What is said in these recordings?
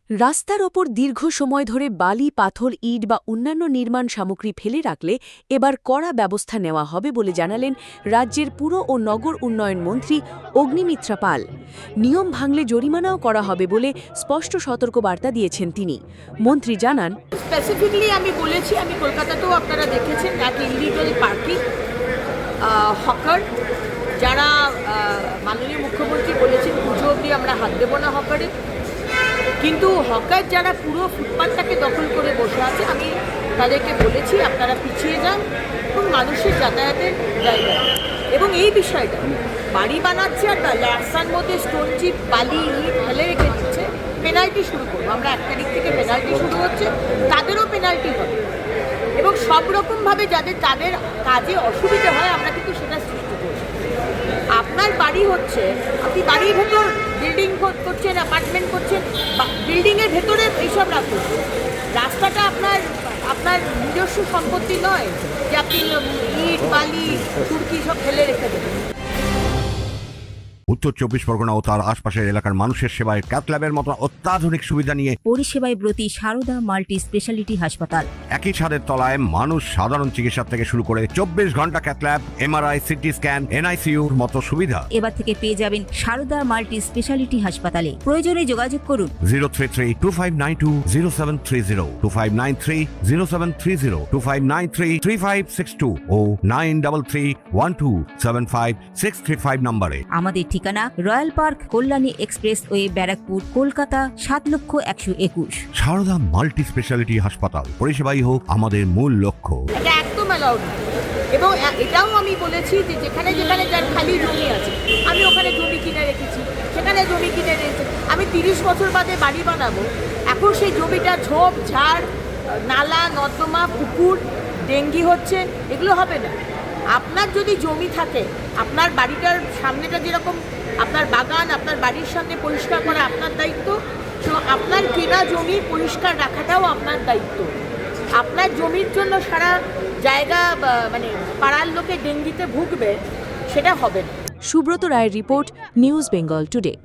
রাস্তার ওপর দীর্ঘ সময় ধরে বালি, পাথর, ইট বা অন্যান্য নির্মাণ সামগ্রী ফেলে রাখলে এবার কড়া ব্যবস্থা নেওয়া হবে বলে জানালেন রাজ্যের পুর ও নগর উন্নয়ন মন্ত্রী অগ্নিমিত্রা পাল। নিয়ম ভাঙলে জরিমানাও করা হবে বলে স্পষ্ট সতর্কবার্তা দিয়েছেন তিনি। মন্ত্রী জানান, স্পেসিফিকলি আমি বলেছি, আমি কলকাতাতেও আপনারা দেখেছেন এক ইলিগাল পার্কিং, হকার, যারা মাননীয় মুখ্যমন্ত্রী বলেছেন পুজো অবধি আমরা হাত দেবো না হকারে, কিন্তু হকার যারা পুরো ফুটপাথটাকে দখল করে বসে আছে, আমি তাদেরকে বলেছি আপনারা পিছিয়ে যান এবং মানুষের যাতায়াতের জায়গা। এবং এই বিষয়টা বাড়ি বানাচ্ছে আর রাস্তার মধ্যে স্টোন চিপ, বালি, ইট ফেলে রেখে দিচ্ছে, পেনাল্টি শুরু করবো আমরা। 1 তারিখ থেকে পেনাল্টি শুরু হচ্ছে, তাদেরও পেনাল্টি হবে এবং সব রকমভাবে তাদের কাজে অসুবিধা হয় আমরা কিন্তু সেটা সৃষ্টি করছি। আপনার বাড়ি হচ্ছে, আপনি বাড়ির ভেতর বিল্ডিং করছেন, অ্যাপার্টমেন্ট করছেন, বিল্ডিংয়ের ভেতরে এইসব রাখুন। রাস্তাটা আপনার নিজস্ব সম্পত্তি নয় যে আপনি ইট, বালি, তুর্কি সব ফেলে রেখে দেবেন। উত্তর 24 পরগনা ও তার আশপাশের এলাকার মানুষের সেবায় ক্যাথ ল্যাবের মতো অত্যাধুনিক সুবিধা নিয়ে পরিষেবায় ব্রতী সারদা মাল্টি স্পেশালিটি হাসপাতাল। একই ছাদের তলায় মানুষ সাধারণ চিকিৎসা থেকে শুরু করে 24 ঘন্টা cath lab, MRI, CT scan, এনআইসিইউর মতো সুবিধা এবার থেকে পেয়ে যাবেন সারদা মাল্টি স্পেশালিটি হাসপাতালে। প্রয়োজনে যোগাযোগ করুন 033-2592-0730, 2593-0730, 2593-3562 ও 9331275635 নম্বরে। আমাদের ঠিকানা Royal Park, Kalyani Expressway, Barrackpore, Kolkata 7,01,21। Sarada multi speciality হাসপাতাল, পরিষেবাই হোক আমাদের মূল লক্ষ্য। এটা একদম অ্যালাউড না। এবং এটাও আমি বলেছি যে যেখানে যেখানে যার খালি জমি আছে, আমি ওখানে জমি কিনে রেখেছি, সেখানে জমি কিনে রেখেছি। আমি 30 বছর বাদে বাড়ি বানাবো, এখন সেই জমিটা ঝোপ ঝাড়, নালা নর্দমা, পুকুর, ডেঙ্গি হচ্ছে, এগুলো হবে না। আপনার যদি জমি থাকে, আপনার বাড়িটার সামনেটা যেরকম আপনার বাগান, আপনার বাড়ির সামনে পরিষ্কার করা আপনার দায়িত্ব, আপনার কেনা জমি পরিষ্কার রাখাটাও আপনার দায়িত্ব। আপনার জমির জন্য সারা জায়গা মানে পাড়ার লোকে ডেঙ্গিতে ভুগবে, সেটা হবে না। সুব্রত রায়ের report, news Bengal today.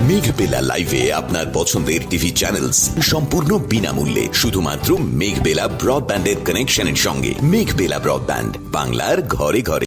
Meghbela লাইভে আপনার পছন্দের টিভি চ্যানেলস সম্পূর্ণ বিনামূল্যে, শুধুমাত্র মেঘবেলা ব্রডব্যান্ডের কানেকশনের সঙ্গে। মেঘবেলা ব্রডব্যান্ড, বাংলার ঘরে ঘরে।